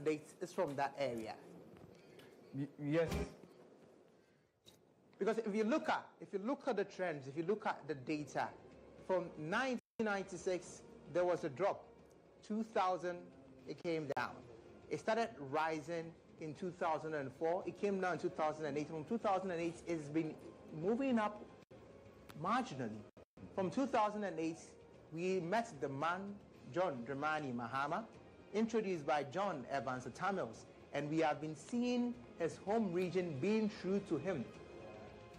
candidates is from that area. Yes. Because if you look at the trends, if you look at the data, from 1996 there was a drop. 2000 it came down. It started rising in 2004. It came down in 2008. From 2008 it's been moving up marginally. From 2008 we met the man John Dramani Mahama, introduced by John Evans Tamils, and we have been seeing his home region being true to him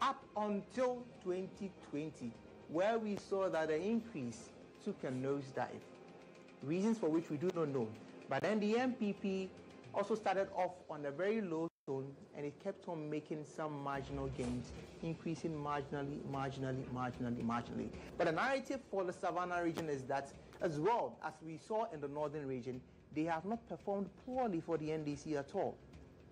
up until 2020, where we saw that the increase took a nosedive. Reasons for which we do not know. But then the MPP also started off on a very low tone, and it kept on making some marginal gains, increasing marginally. But the narrative for the Savannah region is that, as well as we saw in the northern region, they have not performed poorly for the NDC at all.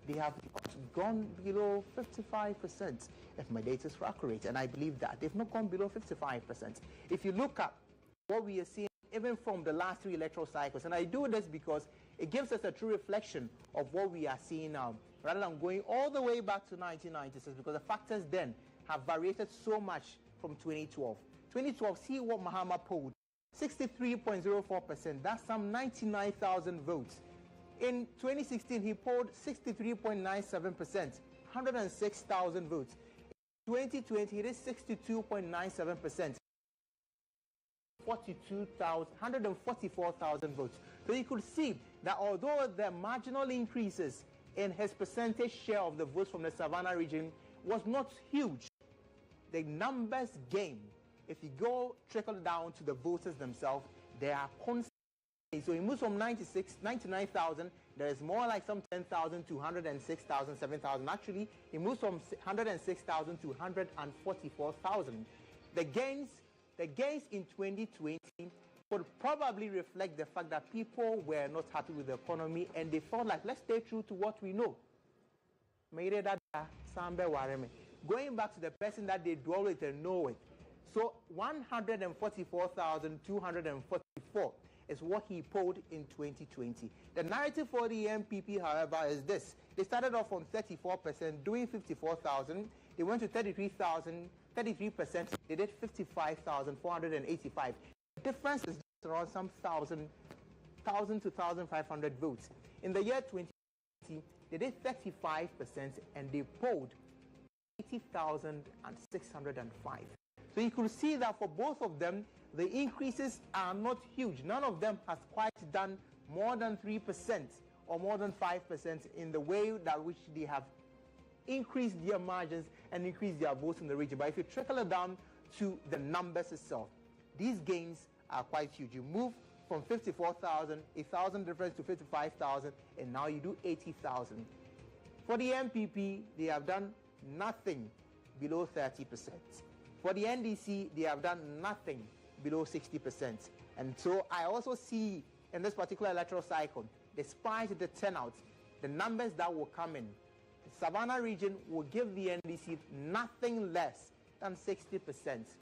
They have not gone below 55%, if my data is accurate, and I believe that. They've not gone below 55%. If you look at what we are seeing, even from the last 3 electoral cycles, and I do this because it gives us a true reflection of what we are seeing now, rather than going all the way back to 1996, because the factors then have variated so much from 2012. 2012, see what Mahama polled, 63.04%, that's some 99,000 votes. In 2016, he polled 63.97%, 106,000 votes. In 2020, it is 62.97%, 144,000 votes. So you could see that although the marginal increases in his percentage share of the votes from the Savannah region was not huge, the numbers game, if you go trickle down to the voters themselves, they are constant. So he moves from 99,000, there is more like some 10,000 to 106,000, 7,000. Actually, he moves from 106,000 to 144,000. The gains in 2020 would probably reflect the fact that people were not happy with the economy, and they felt like, let's stay true to what we know. Going back to the person that they dwell with and know it. So 144,244 is what he polled in 2020. The narrative for the MPP, however, is this. They started off on 34%, doing 54,000. They went to 33,000, 33%. They did 55,485. The difference is around some 1,000 to 1,500 votes. In the year 2020, they did 35%, and they polled 80,605. So you could see that for both of them, the increases are not huge. None of them has quite done more than 3% or more than 5% in the way that which they have increased their margins and increased their votes in the region. But if you trickle it down to the numbers itself, these gains are quite huge. You move from 54,000, 1,000 difference to 55,000, and now you do 80,000. For the MPP, they have done nothing below 30%. For the NDC, they have done nothing below 60%. And so I also see in this particular electoral cycle, despite the turnout, the numbers that will come in, the Savannah region will give the NDC nothing less than 60%.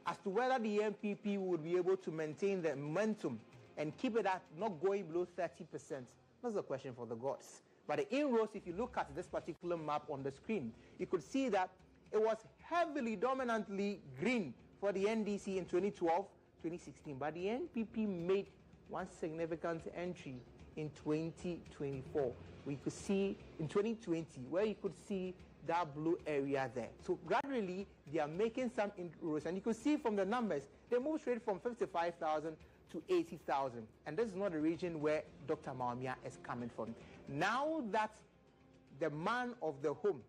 As to whether the MPP would be able to maintain the momentum and keep it at not going below 30%, that's a question for the gods. But the inroads, if you look at this particular map on the screen, you could see that it was heavily, dominantly green for the NDC in 2012, 2016. But the NPP made one significant entry in 2024. We could see in 2020, where you could see that blue area there. So gradually, they are making some inroads. And you could see from the numbers, they moved straight from 55,000 to 80,000. And this is not the region where Dr. Maumia is coming from. Now that the man of the home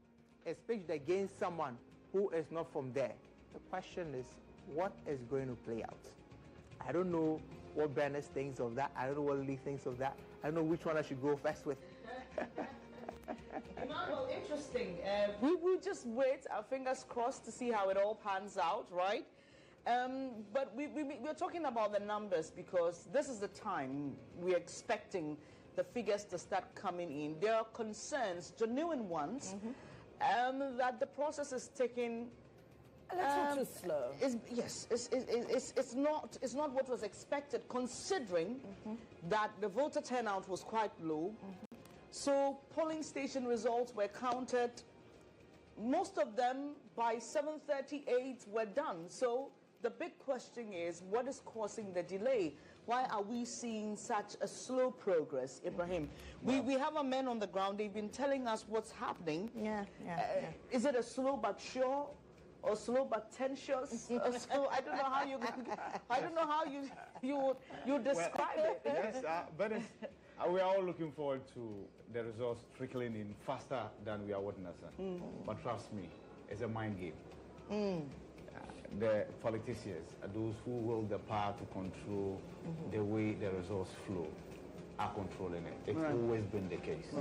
is pitched against someone who is not from there, the question is, what is going to play out? I don't know what Berners thinks of that. I don't know what Lee thinks of that. I don't know which one I should go first with. Emmanuel, interesting. We just wait, our fingers crossed, to see how it all pans out, right? But we're talking about the numbers because this is the time we're expecting the figures to start coming in. There are concerns, genuine ones, that the process is taking a little too slow. It's not what was expected, considering that the voter turnout was quite low. So polling station results were counted. Most of them by 7:38 were done. So the big question is, what is causing the delay? Why are we seeing such a slow progress, Ibrahim? We have a man on the ground. They've been telling us what's happening. Is it a slow but sure, or slow but tensions? So I don't know how you describe it. Yes, but we are all looking forward to the results trickling in faster than we are witnessing. But trust me, it's a mind game. The politicians, those who wield the power to control the way the results flow, are controlling it. It's always been the case.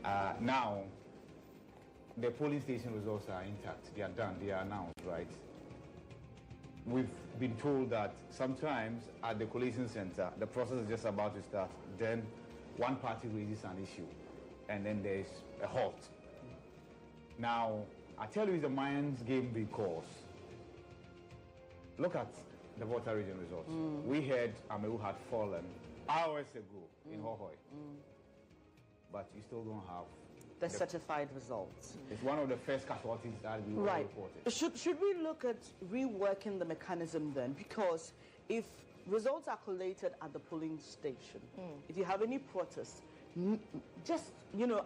Now, the polling station results are intact. They are done. They are announced, right? We've been told that sometimes at the collation center, the process is just about to start. Then one party raises an issue, and then there's a halt. Now, I tell you, it's a mind's game because look at the Volta region results. We heard Amewu had fallen hours ago in Hohoi, but you still don't have the certified results. It's one of the first casualties that we were reported. Should we look at reworking the mechanism then? Because if results are collated at the polling station, if you have any protests, just,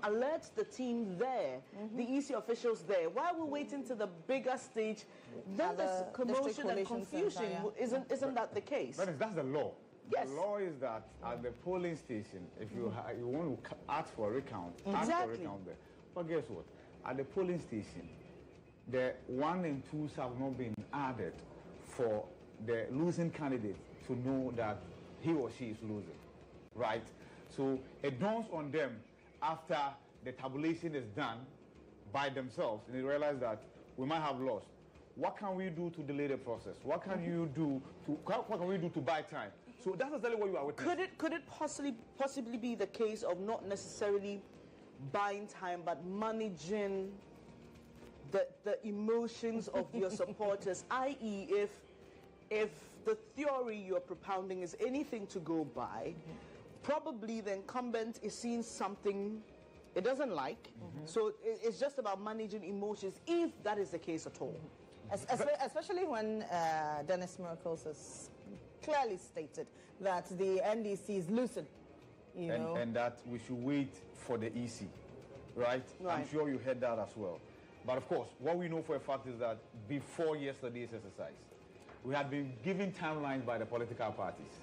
alert the team there, the EC officials there. While we're waiting to the bigger stage, then there's commotion and confusion. Isn't that the case? That's the law. Yes. The law is that at the polling station, if you want to ask for a recount, ask for a recount there. But guess what? At the polling station, the 1 and 2s have not been added for the losing candidate to know that he or she is losing, right? So it dawns on them after the tabulation is done by themselves, and they realize that we might have lost. What can we do to delay the process? What can you do what can we do to buy time? So that's exactly what you are witnessing. Could it possibly be the case of not necessarily buying time, but managing the emotions of your supporters, i.e., if the theory you're propounding is anything to go by, probably the incumbent is seeing something it doesn't like. So it's just about managing emotions, if that is the case at all. Especially when Dennis Miracles has clearly stated that the NDC is losing, and that we should wait for the EC, right? I'm sure you heard that as well. But of course, what we know for a fact is that before yesterday's exercise, we had been given timelines by the political parties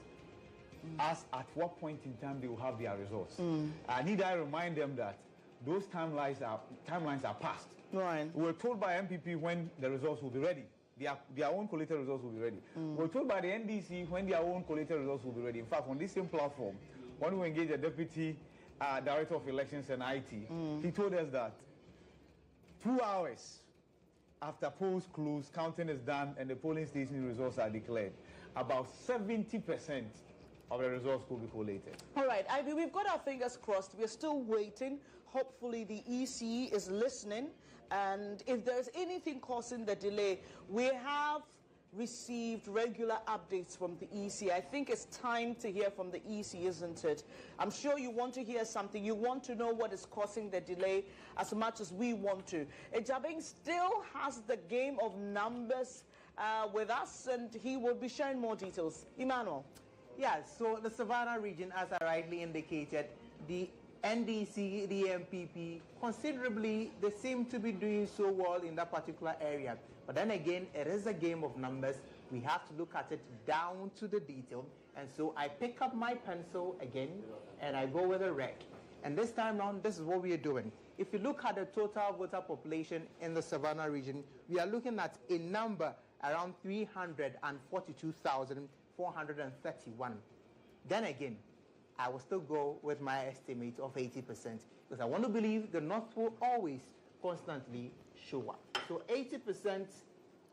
as at what point in time they will have their results. Need I remind them that those timelines are past. Right. We were told by MPP when the results will be ready. Their own collated results will be ready. We were told by the NDC when their own collated results will be ready. In fact, on this same platform, when we engaged the Deputy Director of Elections and IT, he told us that 2 hours after polls close, counting is done, and the polling station results are declared, about 70% of the results could be collated. All right, we've got our fingers crossed. We're still waiting. Hopefully the EC is listening, and if there's anything causing the delay, we have received regular updates from the EC. I think it's time to hear from the EC, isn't it? I'm sure you want to hear something. You want to know what is causing the delay as much as we want to. Ejabeng still has the game of numbers with us, and he will be sharing more details. Emmanuel. Yeah, so the Savannah region, as I rightly indicated, the NDC, the MPP, considerably, they seem to be doing so well in that particular area. But then again, it is a game of numbers. We have to look at it down to the detail. And so I pick up my pencil again, and I go with a rec. And this time round, this is what we are doing. If you look at the total voter population in the Savannah region, we are looking at a number around 342,431. Then again, I will still go with my estimate of 80%, because I want to believe the North will always constantly show up. So 80%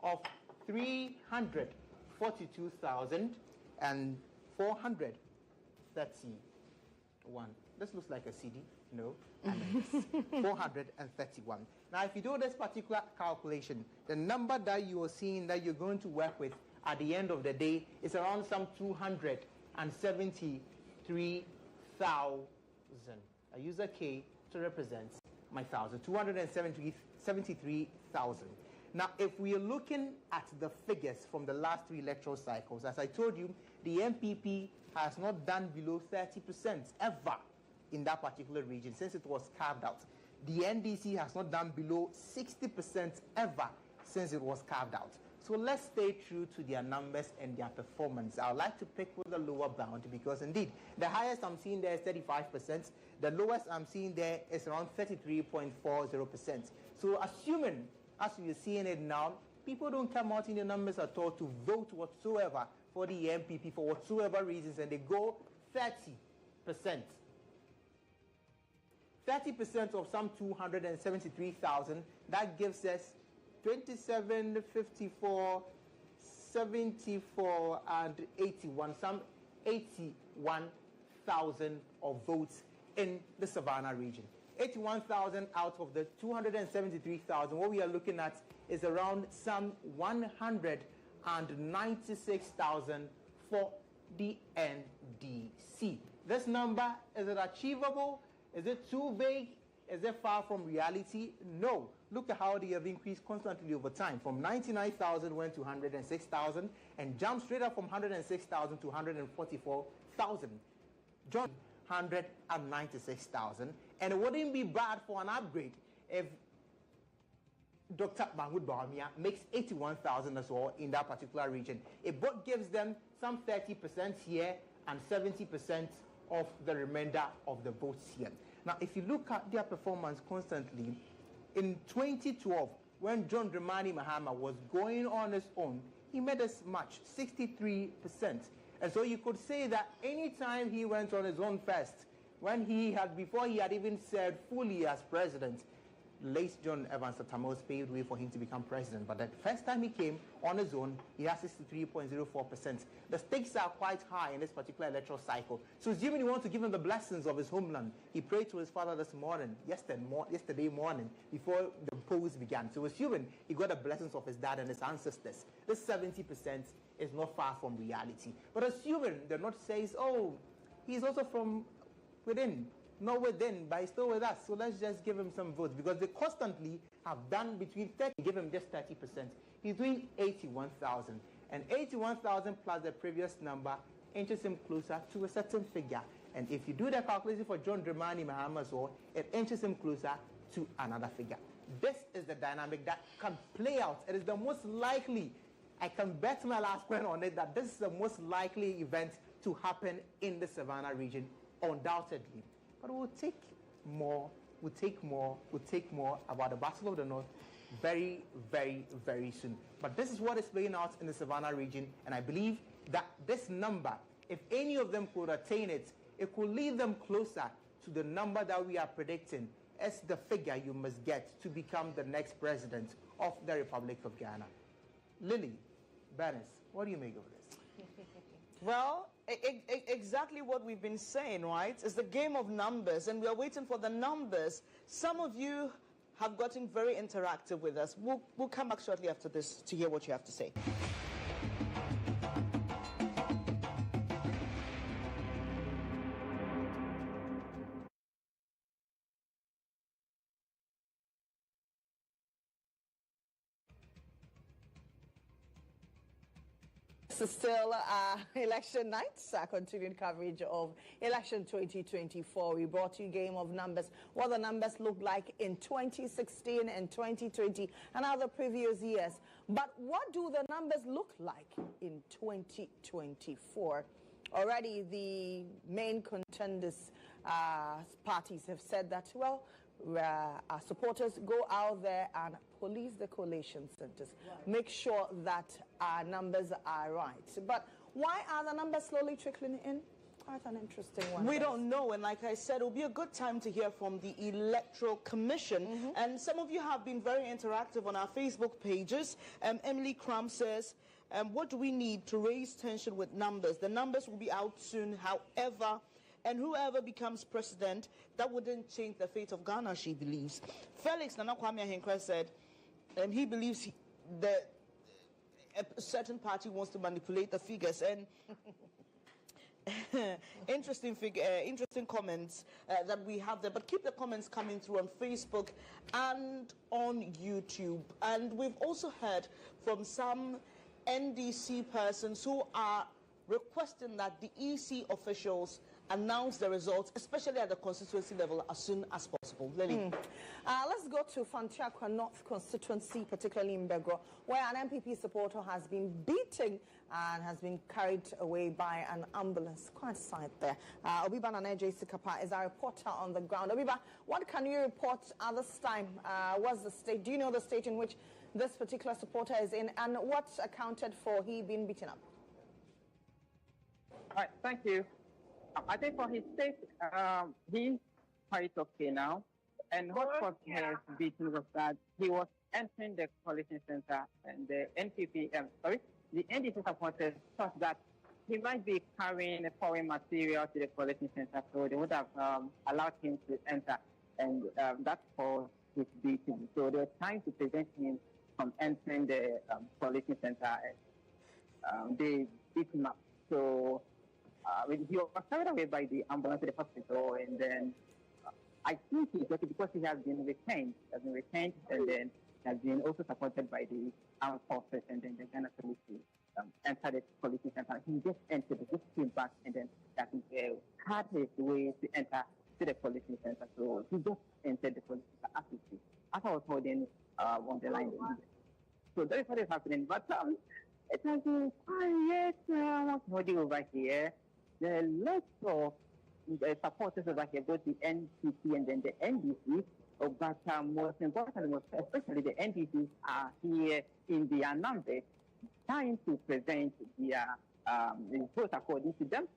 of 342,431. This looks like a CD. No, and it's 431. Now, if you do this particular calculation, the number that you are seeing that you're going to work with at the end of the day is around some 273,000 I use a K to represent my 1,000, 273,000. Now, if we are looking at the figures from the last 3 electoral cycles, as I told you, the MPP has not done below 30% ever in that particular region since it was carved out. The NDC has not done below 60% ever since it was carved out. So let's stay true to their numbers and their performance. I would like to pick with the lower bound because indeed, the highest I'm seeing there is 35%. The lowest I'm seeing there is around 33.40%. So assuming, as we are seeing it now, people don't come out in the numbers at all to vote whatsoever for the MPP for whatsoever reasons, and they go 30%. 30% of some 273,000, that gives us 27, 54, 74, and 81, some 81,000 of votes in the Savannah region. 81,000 out of the 273,000, what we are looking at is around some 196,000 for the NDC. This number, is it achievable? Is it too vague? Is it far from reality? No. Look at how they have increased constantly over time. From 99,000 went to 106,000 and jumped straight up from 106,000 to 144,000. John, 196,000. And it wouldn't be bad for an upgrade if Dr. Mahmoud Bawumia makes 81,000 as well in that particular region. It both gives them some 30% here and 70% of the remainder of the votes here. Now, if you look at their performance constantly, in 2012, when John Dramani Mahama was going on his own, he made as much, 63%. And so you could say that anytime he went on his own first, before he had even served fully as president, late John Evans Atamos paved way for him to become president. But the first time he came on his own, he has 63.04%. The stakes are quite high in this particular electoral cycle. So assuming you want to give him the blessings of his homeland, he prayed to his father this morning, yesterday morning, before the polls began. So assuming he got the blessings of his dad and his ancestors, this 70% is not far from reality. But assuming the North says, oh, he's also from within, not within, but he's still with us. So let's just give him some votes because they constantly have done between 30, give him just 30%. He's doing 81,000. And 81,000 plus the previous number inches him closer to a certain figure. And if you do the calculation for John Dramani Mahama as well, it inches him closer to another figure. This is the dynamic that can play out. It is the most likely, I can bet my last coin on it, that this is the most likely event to happen in the Savannah region, undoubtedly. But we'll take more about the Battle of the North very, very, very soon. But this is what is playing out in the Savannah region, and I believe that this number, if any of them could attain it, it could lead them closer to the number that we are predicting as the figure you must get to become the next president of the Republic of Ghana. Lily, Bernice, what do you make of this? Well, exactly what we've been saying, right? It's the game of numbers, and we are waiting for the numbers. Some of you have gotten very interactive with us. We'll come back shortly after this to hear what you have to say. This is still election nights, continuing coverage of election 2024. We brought you game of numbers, what the numbers looked like in 2016 and 2020 and other previous years. But what do the numbers look like in 2024? Already the main contenders parties have said that, well, our supporters go out there and police the collation centers. Right. Make sure that our numbers are right. But why are the numbers slowly trickling in? Quite an interesting one. We don't know, and like I said, it'll be a good time to hear from the Electoral Commission. And some of you have been very interactive on our Facebook pages. Emily Crum says, what do we need to raise tension with numbers? The numbers will be out soon, however, and whoever becomes president, that wouldn't change the fate of Ghana, she believes. Felix Nana Kwame Ahenkra said he believes that a certain party wants to manipulate the figures. And Interesting comments that we have there. But keep the comments coming through on Facebook and on YouTube. And we've also heard from some NDC persons who are requesting that the EC officials announce the results, especially at the constituency level, as soon as possible. Lily. Let's go to Fantiakwa North constituency, particularly in Begro, where an MPP supporter has been beaten and has been carried away by an ambulance. Quite a sight there. Obiba Naneje Sikapa is our reporter on the ground. Obiba, what can you report at this time? What's the state? Do you know the state in which this particular supporter is in, and what accounted for he being beaten up? All right, thank you. I think for his state, he's quite okay now. And what caused his beating was that he was entering the coalition center, and the the NDC supporters thought that he might be carrying foreign material to the coalition center, so they would have allowed him to enter, and that caused his beating. So they were trying to prevent him from entering the coalition center, and they beat him up. So he was carried away by the ambulance to the hospital, and then I think he's okay because he has been retained, and then has been also supported by the armed forces, and then the Ghana police entered the police center. He just entered, just came back, and then had his way to enter to the police center. So he just entered the police center as I was holding on the line. So that is what is happening. But it has been quiet holding over here. There are lots of supporters over here, both the NPP and then the NDC. But most importantly, especially the NDC are here in their numbers, trying to prevent their vote according to them.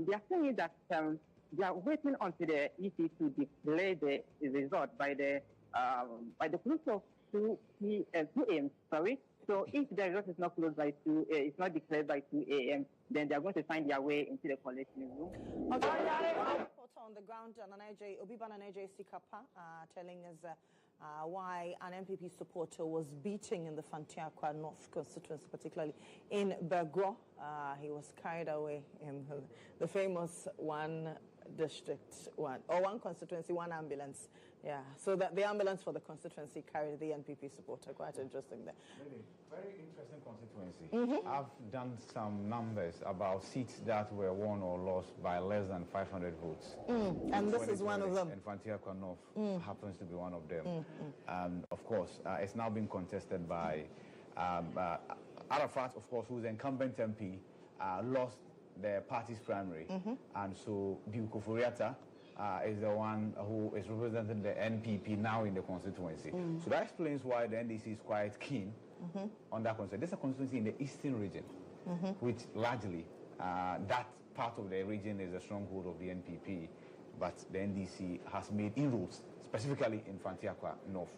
They are saying that they are waiting until the EC to declare the result by the close of 2 a.m. So if the result is not closed by 2, it's not declared by 2 a.m., then they are going to find their way into the coalition room. Okay. On the ground, Obiba Naneje Sikapa telling us why an MPP supporter was beating in the Fantiakwa North constituency, particularly in Begro. He was carried away in the famous one constituency, one ambulance. Yeah, so that the ambulance for the constituency carried the NPP supporter. Quite interesting there. Really, very interesting constituency. I've done some numbers about seats that were won or lost by less than 500 votes. And this is one of them. And Fantiakwa North happens to be one of them. Of course, it's now been contested by Arafat, of course, who's the incumbent MP, lost the party's primary. And so Duke Furiata is the one who is representing the NPP now in the constituency. So that explains why the NDC is quite keen on that constituency. This is a constituency in the eastern region, which largely, that part of the region is a stronghold of the NPP, but the NDC has made inroads, specifically in Fantiakwa North.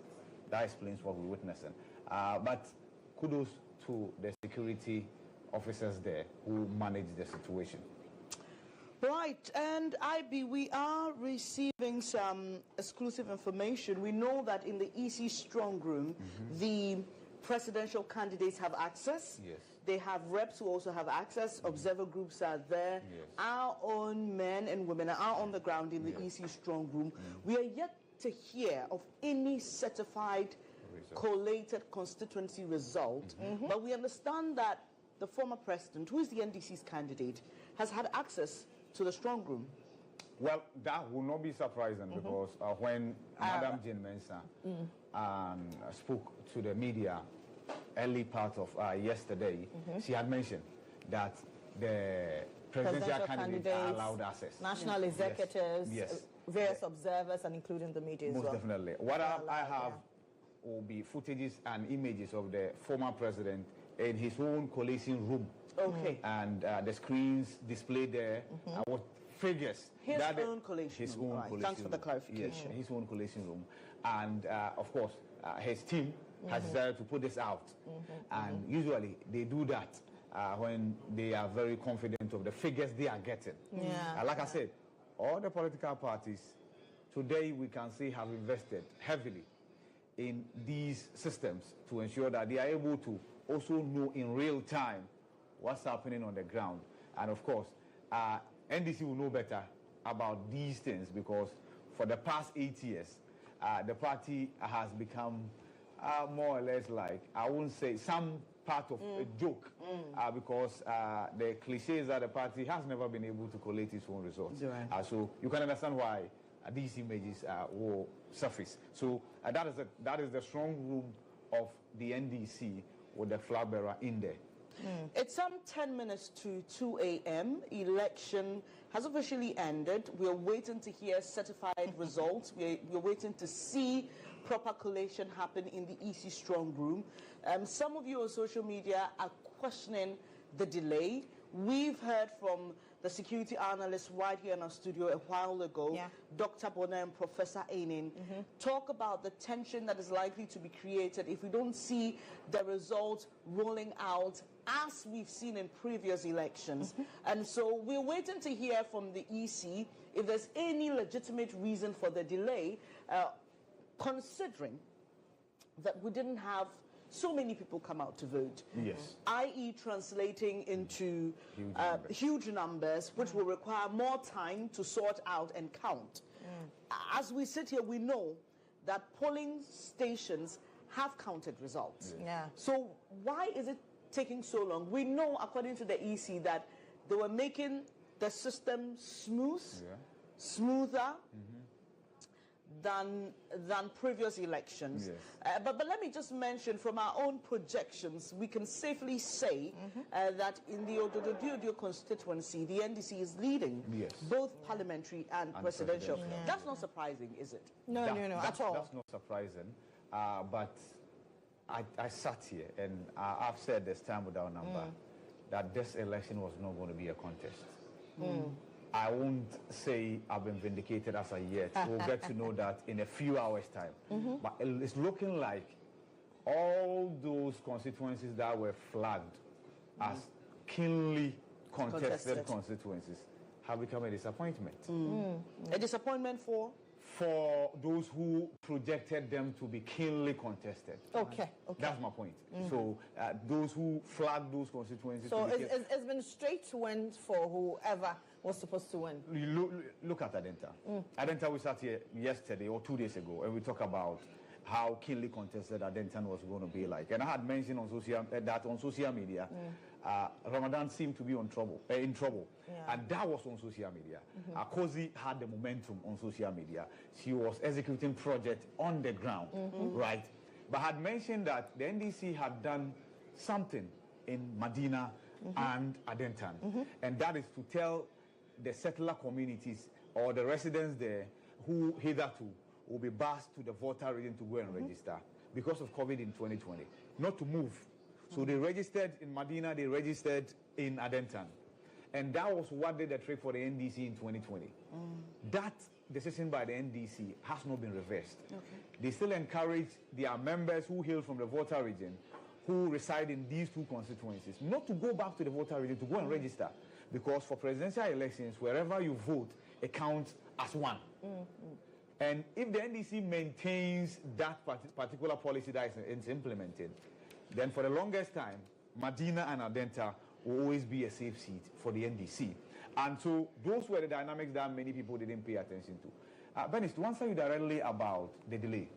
That explains what we're witnessing. But kudos to the security officers there who manage the situation. Right, and IB, we are receiving some exclusive information. We know that in the EC strong room, the presidential candidates have access. Yes. They have reps who also have access. Observer groups are there. Yes. Our own men and women are on the ground in the EC strong room. We are yet to hear of any certified collated constituency result, but we understand that the former president, who is the NDC's candidate, has had access to the strong room. Well, that will not be surprising because when Madam Jane Mensah spoke to the media early part of yesterday, she had mentioned that the presidential candidates are allowed access. National executives, yes. various observers, and including the media as well. Most definitely. What I have will be footages and images of the former president in his own coalition room. Okay. And the screens displayed there what figures. His own coalition room. Right. Thanks for the clarification. Yes, his own coalition room. And of course, his team has decided to put this out. And usually they do that when they are very confident of the figures they are getting. Like I said, all the political parties today we can see have invested heavily in these systems to ensure that they are able to also know in real time what's happening on the ground. And of course, NDC will know better about these things because for the past 8 years, the party has become more or less like, I won't say some part of a joke because the cliche is that the party has never been able to collate its own results. Right. So you can understand why these images will surface. So that is the strong room of the NDC with the flag bearer in there. It's some 10 minutes to 2 a.m. Election has officially ended. We're waiting to hear certified results. We're waiting to see proper collation happen in the EC strong room. Some of you on social media are questioning the delay. We've heard from the security analyst right here in our studio a while ago, Dr. Bonner and Professor Ainin, talk about the tension that is likely to be created if we don't see the results rolling out as we've seen in previous elections. And so we're waiting to hear from the EC if there's any legitimate reason for the delay, considering that we didn't have so many people come out to vote, i.e. translating into huge numbers, which will require more time to sort out and count. As we sit here, we know that polling stations have counted results. So why is it taking so long? We know, according to the EC, that they were making the system smoother than previous elections. But let me just mention, from our own projections, we can safely say that in the Ododo constituency, the NDC is leading both parliamentary and presidential. That's not surprising, is it? No, at all. That's not surprising. But I sat here and I've said this time without number that this election was not going to be a contest. I won't say I've been vindicated as of yet. We'll get to know that in a few hours' time. But it's looking like all those constituencies that were flagged as keenly contested constituencies have become a disappointment. A disappointment for? For those who projected them to be keenly contested. Okay. That's my point. So those who flagged those constituencies. So it's been straight wins for whoever was supposed to win. Look at Adenta. Adenta, we sat here yesterday or 2 days ago, and we talked about how keenly contested Adenta was going to be like. And I had mentioned on social media, Ramadan seemed to be in trouble. And that was on social media. Kozi had the momentum on social media. She was executing projects on the ground, right? But had mentioned that the NDC had done something in Medina and Adentan. And that is to tell the settler communities or the residents there who hitherto will be bussed to the voter region to go and register because of COVID in 2020, not to move. So they registered in Medina, they registered in Adentan. And that was what did the trick for the NDC in 2020. That decision by the NDC has not been reversed. They still encourage their members who hail from the voter region, who reside in these two constituencies, not to go back to the voter region to go and register. Because for presidential elections, wherever you vote, it counts as one. And if the NDC maintains that particular policy that is implemented, then for the longest time, Medina and Adenta will always be a safe seat for the NDC. And so those were the dynamics that many people didn't pay attention to. Bernice, to answer you directly about the delay,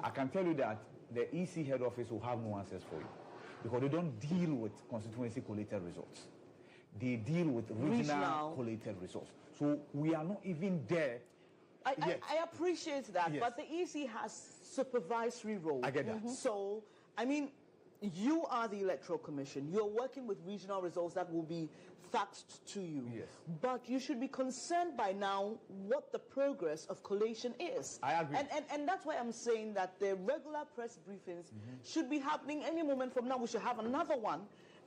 I can tell you that the EC head office will have no answers for you because they don't deal with constituency collated results. They deal with regional collated results. So we are not even there. I appreciate that, but the EC has supervisory role. I get that. So, I mean, you are the Electoral Commission. You're working with regional results that will be faxed to you. But you should be concerned by now what the progress of collation is. I agree. And that's why I'm saying that the regular press briefings should be happening any moment from now. We should have another one,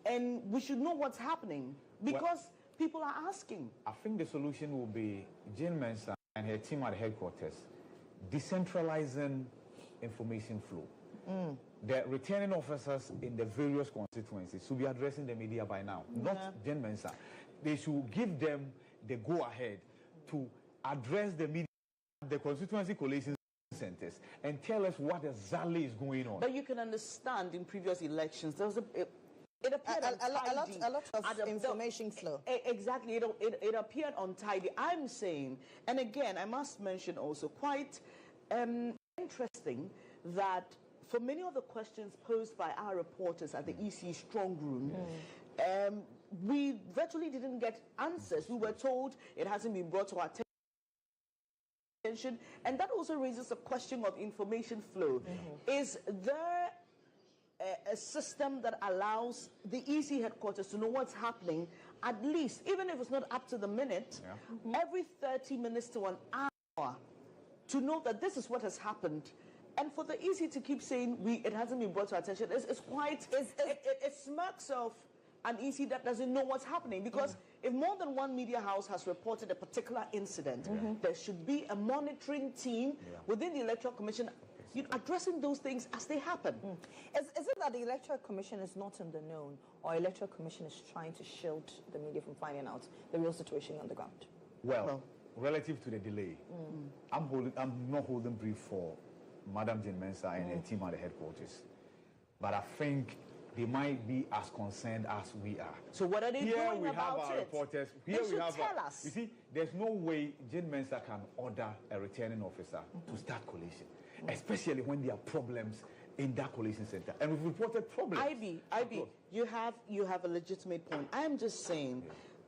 and we should know what's happening because people are asking. I think the solution will be Jane Mensah and her team at headquarters decentralizing information flow. The returning officers in the various constituencies should be addressing the media by now, not Jane Mensah. They should give them the go-ahead to address the media at the constituency collation centers and tell us what exactly is going on. But you can understand in previous elections, there was It appeared untidy. A lot of information flow. Exactly. It appeared untidy. I'm saying, and again, I must mention also, quite interesting that for many of the questions posed by our reporters at the EC strong room, we virtually didn't get answers. We were told it hasn't been brought to our attention, and that also raises a question of information flow. Is there a system that allows the EC headquarters to know what's happening, at least, even if it's not up to the minute, every 30 minutes to an hour, to know that this is what has happened? And for the EC to keep saying it hasn't been brought to our attention, it smirks of an EC that doesn't know what's happening. Because if more than one media house has reported a particular incident, there should be a monitoring team within the Electoral Commission addressing those things as they happen. Is it that the Electoral Commission is not in the know, or Electoral Commission is trying to shield the media from finding out the real situation on the ground? Well, relative to the delay, I'm not holding brief for Madam Jane Mensah and her team at the headquarters, but I think they might be as concerned as we are. So what are they doing about it? Here we have our reporters. Here we have tell us. You see, there's no way Jane Mensah can order a returning officer to start collation, especially when there are problems in that collation center. And we've reported problems. IB, you have a legitimate point. I am just saying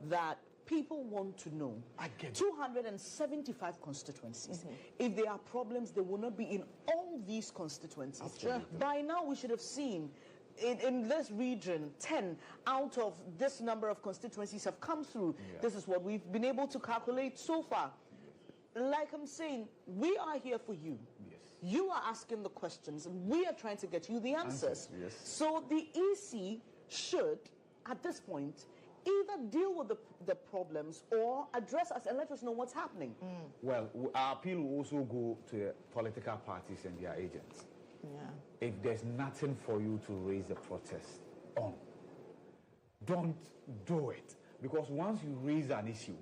that people want to know. I get it. 275 constituencies. If there are problems, they will not be in all these constituencies. Absolutely. By now, we should have seen in this region, 10 out of this number of constituencies have come through. This is what we've been able to calculate so far. Like I'm saying, we are here for you. You are asking the questions, and we are trying to get you the answers. So the EC should, at this point, either deal with the problems or address us and let us know what's happening. Well, our appeal will also go to the political parties and their agents. If there's nothing for you to raise a protest on, don't do it. Because once you raise an issue,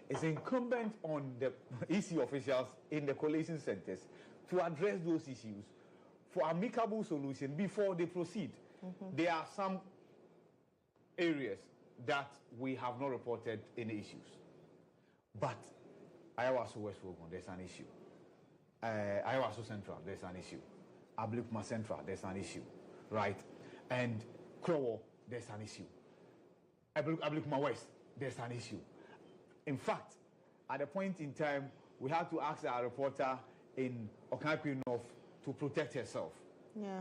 it's incumbent on the EC officials in the collation centers to address those issues for amicable solution before they proceed. There are some areas that we have not reported any issues. But Ayawaso West Rogon, there's an issue. Ayawaso Central, there's an issue. Ablukuma Central, there's an issue, right? And Krowo, there's an issue. Ablukuma West, there's an issue. In fact, at a point in time, we had to ask our reporter in Okapi North to protect herself.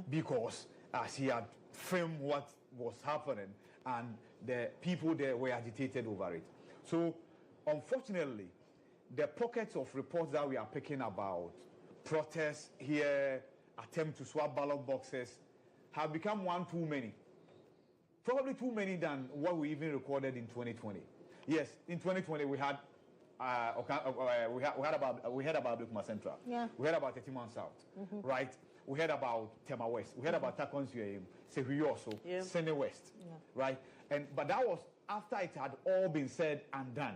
Because she had filmed what was happening and the people there were agitated over it. So, unfortunately, the pockets of reports that we are picking about, protests here, attempt to swap ballot boxes, have become one too many. Probably too many than what we even recorded in 2020. Yes, in 2020 we had we had about Blukma Central. We had about Tetiman South, right? We heard about Tema West. We heard about Takons Sehuyoso, Sene West, right? But that was after it had all been said and done.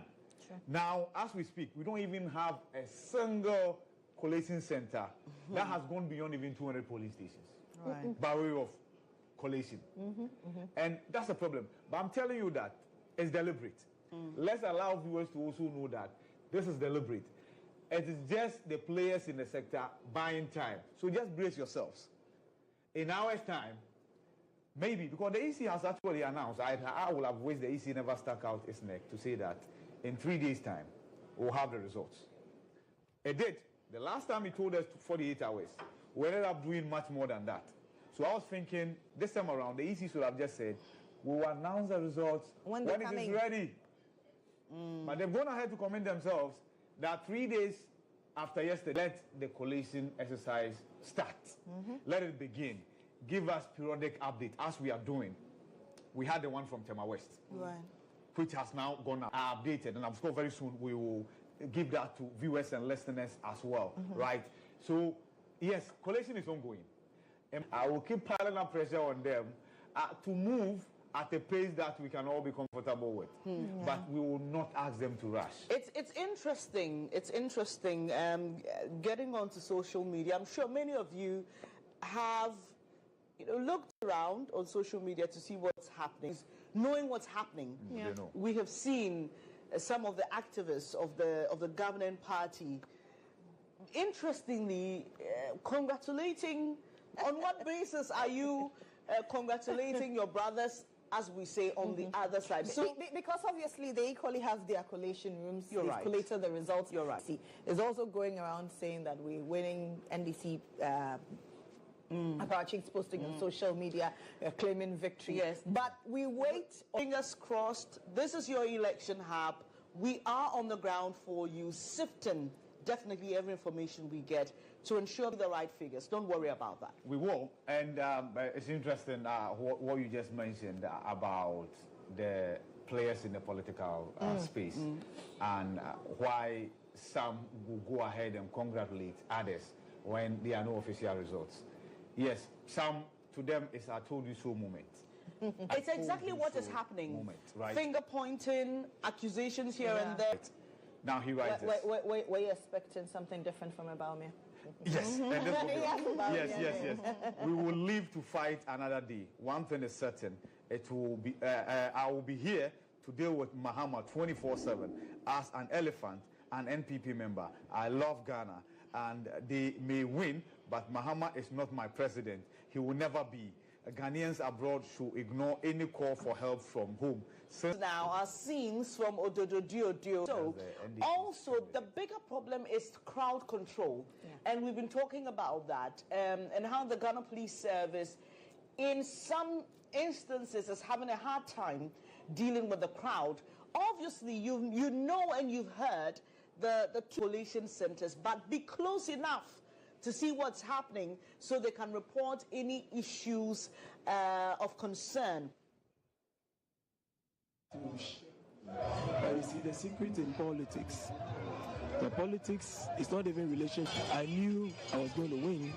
Now, as we speak, we don't even have a single collating center that has gone beyond even 200 police stations by way of collation. And that's a problem. But I'm telling you that it's deliberate. Let's allow viewers to also know that this is deliberate. It is just the players in the sector buying time. So just brace yourselves. In hours' time, maybe, because the EC has actually announced, I will have wished the EC never stuck out its neck to say that in 3 days' time, we'll have the results. It did. The last time he told us 48 hours, we ended up doing much more than that. So I was thinking, this time around, the EC should have just said, we will announce the results when it is ready. But they've gone ahead to commit themselves that 3 days after yesterday, let the collation exercise start. Let it begin. Give us periodic update as we are doing. We had the one from Tema West, which has now gone updated, and I'm sure very soon we will give that to viewers and listeners as well, right? So, yes, collation is ongoing. And I will keep piling up pressure on them to move at a pace that we can all be comfortable with. But we will not ask them to rush. It's interesting. It's interesting getting onto social media. I'm sure many of you have looked around on social media to see what's happening, knowing what's happening. Yeah. We have seen some of the activists of the governing party, interestingly, congratulating. On what basis are you congratulating your brothers, as we say, on the other side? So, because obviously they equally have their collation rooms. You're They've right. collated the results. You're right. Is also going around saying that we're winning. NDC Apparatchiks posting on social media claiming victory. Yes. But we wait. Fingers crossed. This is your election hub. We are on the ground for you, sifting definitely every information we get to ensure the right figures. Don't worry about that. We will. And it's interesting what you just mentioned about the players in the political space and why some will go ahead and congratulate others when there are no official results. Yes, some, to them, it's a told you so moment. It's exactly what is happening. Moment, right? Finger pointing, accusations here and there. Now he writes this. Were you expecting something different from Baumia? Yes, and this will be, yes. We will live to fight another day. One thing is certain: it will be. I will be here to deal with Mahama 24/7 as an elephant, an NPP member. I love Ghana, and they may win, but Mahama is not my president. He will never be. Ghanaians abroad should ignore any call for help from home. Now are scenes from Ododo. So also the bigger problem is crowd control, and we've been talking about that and how the Ghana Police Service in some instances is having a hard time dealing with the crowd. Obviously you know and you've heard the collation centers, but be close enough to see what's happening so they can report any issues of concern. But you see, the secret in politics, the politics is not even relationship. I knew I was going to win.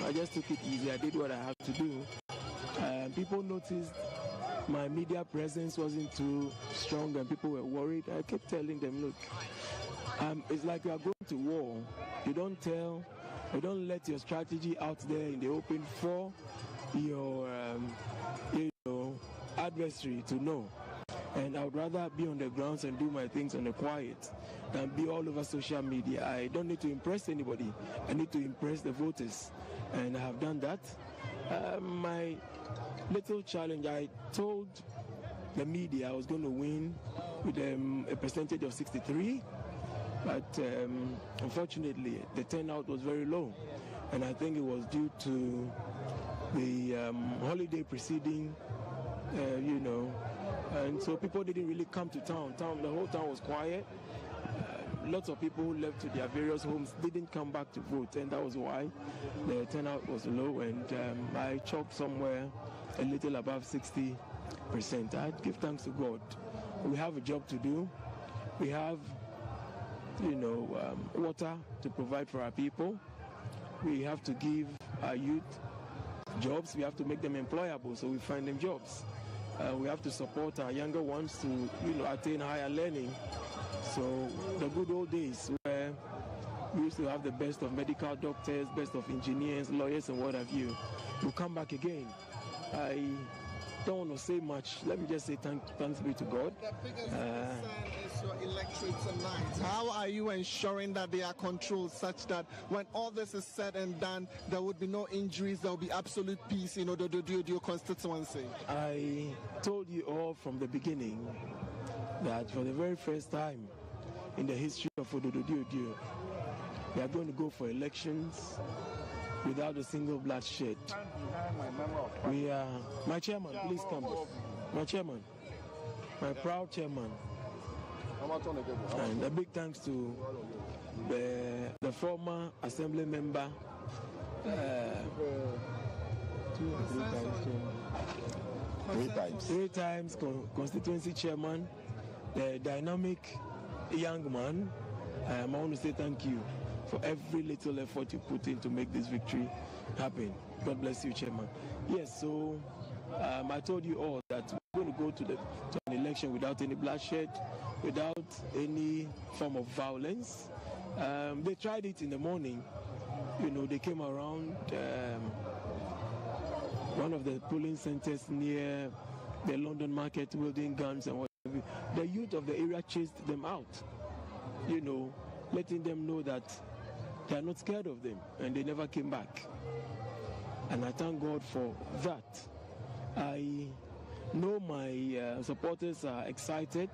I just took it easy. I did what I had to do. People noticed my media presence wasn't too strong and people were worried. I kept telling them, look, it's like you are going to war. You don't let your strategy out there in the open for your adversary to know. And I would rather be on the grounds and do my things on the quiet than be all over social media. I don't need to impress anybody. I need to impress the voters. And I have done that. My little challenge, I told the media I was going to win with a percentage of 63. But unfortunately, the turnout was very low. And I think it was due to the holiday preceding, and so people didn't really come to town. The whole town was quiet. Lots of people who left to their various homes didn't come back to vote, and that was why the turnout was low. And I chalked somewhere a little above 60%. I'd give thanks to God. We have a job to do. We have, water to provide for our people. We have to give our youth jobs. We have to make them employable, so we find them jobs. We have to support our younger ones to, attain higher learning. So the good old days where we used to have the best of medical doctors, best of engineers, lawyers, and what have you, will come back again. I don't want to say much. Let me just say thanks be to God. The biggest concern is your electorate tonight. How are you ensuring that they are controlled such that when all this is said and done, there would be no injuries, there will be absolute peace in order to do your constituency? I told you all from the beginning that for the very first time in the history of Ododo, we are going to go for elections without a single bloodshed. We are, my chairman, please come. My chairman, my proud chairman. And a big thanks to the former assembly member, three times constituency chairman, the dynamic young man. I want to say thank you for every little effort you put in to make this victory happen. God bless you, Chairman. Yes, so I told you all that we're going to go to an election without any bloodshed, without any form of violence. They tried it in the morning. They came around one of the polling centers near the London market wielding guns and whatever. The youth of the area chased them out, you know, letting them know that they are not scared of them, and they never came back. And I thank God for that. I know my supporters are excited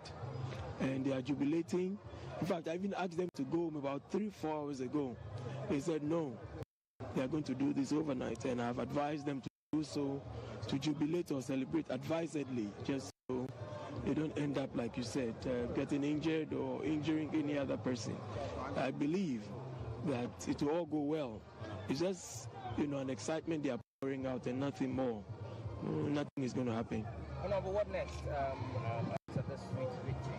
and they are jubilating. In fact, I even asked them to go home about 3-4 hours ago. They said no, they are going to do this overnight, and I've advised them to do so, to jubilate or celebrate advisedly, just so they don't end up, like you said, getting injured or injuring any other person. I believe that it will all go well. It's just, you know, an excitement they are pouring out and nothing more. Nothing is going to happen. Honorable, what next after this sweet victory?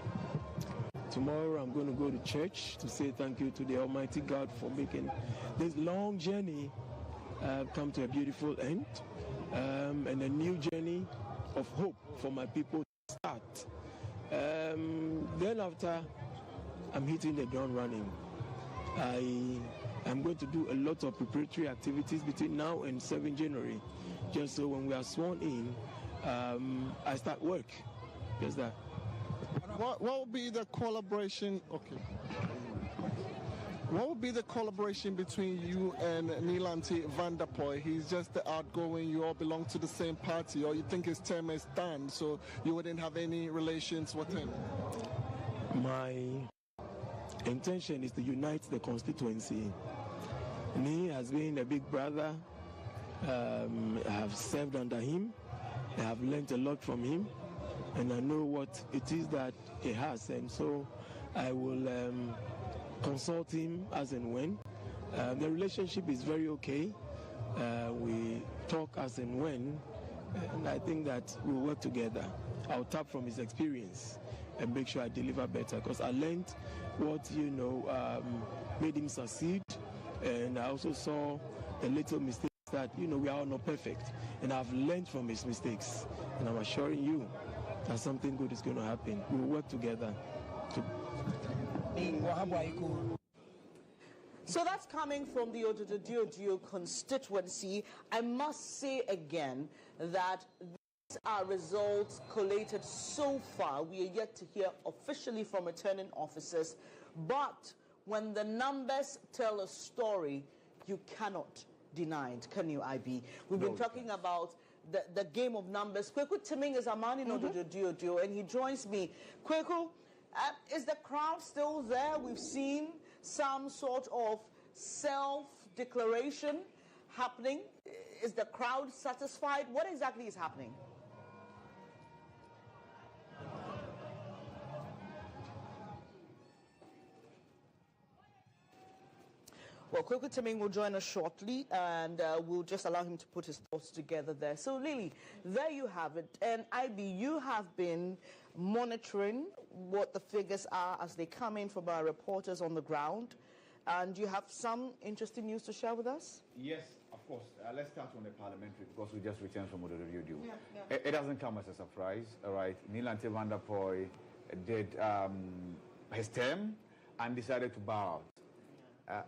Tomorrow I'm going to go to church to say thank you to the Almighty God for making this long journey come to a beautiful end, and a new journey of hope for my people to start. Then after, I'm hitting the ground running. I'm going to do a lot of preparatory activities between now and 7 January, just so when we are sworn in, I start work. Just that. What will be the collaboration? Okay. What would be the collaboration between you and Nilante van der Poel? He's just the outgoing, you all belong to the same party, or you think his term is done, so you wouldn't have any relations with him? My intention is to unite the constituency. Me has been a big brother. I have served under him. I have learned a lot from him, and I know what it is that he has, and so I will consult him as and when. The relationship is very okay. We talk as and when, and I think that we'll work together. I'll tap from his experience and make sure I deliver better, because I learned what, you know, made him succeed, and I also saw the little mistakes that, you know, we are all not perfect, and I've learned from his mistakes, and I'm assuring you that something good is going to happen. We'll work together. So that's coming from the Ododo constituency. I must say again that these are results collated so far. We are yet to hear officially from returning officers, but when the numbers tell a story, you cannot deny it, can you, IB? We've been talking about the game of numbers. Kweku Timing is a man in Ododo, and he joins me. Kweku, is the crowd still there? We've seen some sort of self-declaration happening. Is the crowd satisfied? What exactly is happening? Well, Kweku Timing will join us shortly, and we'll just allow him to put his thoughts together there. So, Lily, there you have it. And IB, you have been monitoring what the figures are as they come in from our reporters on the ground. And you have some interesting news to share with us? Yes, of course. Let's start on the parliamentary, because we just returned from Ododo. It doesn't come as a surprise, all right? Nilante van der Poel did his term and decided to bow out.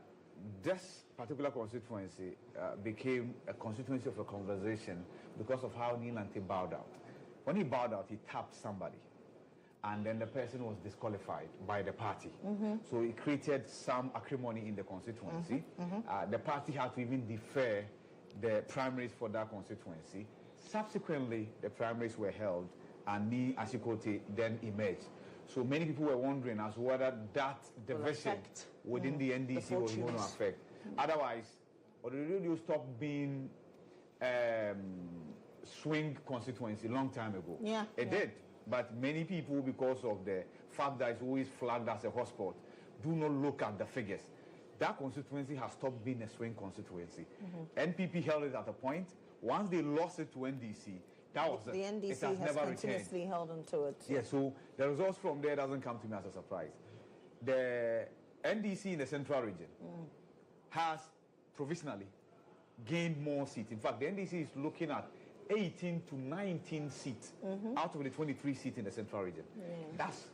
This particular constituency became a constituency of a conversation because of how Nilante bowed out. When he bowed out, he tapped somebody, and then the person was disqualified by the party. So it created some acrimony in the constituency. The party had to even defer the primaries for that constituency. Subsequently, the primaries were held, and Ni Ashikote then emerged. So many people were wondering as to whether that division within the NDC was going to affect. Otherwise, Ododo stopped being swing constituency a long time ago. It did. But many people, because of the fact that it's always flagged as a hotspot, do not look at the figures. That constituency has stopped being a swing constituency. NPP held it at a point. Once they lost it to NDC, that was the NDC has continuously held on to it. Yeah, so the results from there doesn't come to me as a surprise. The NDC in the central region has provisionally gained more seats. In fact, the NDC is looking at 18 to 19 seats out of the 23 seats in the central region. That's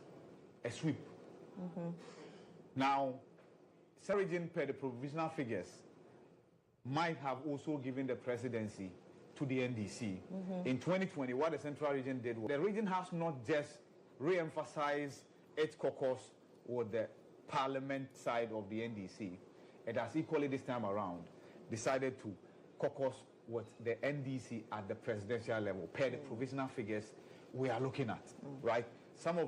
a sweep. Now, Region, per the provisional figures, might have also given the presidency to the NDC. In 2020, what the Central Region did was the region has not just re-emphasized its caucus with the parliament side of the NDC. It has equally this time around decided to caucus with the NDC at the presidential level, per the provisional figures we are looking at, right? Some of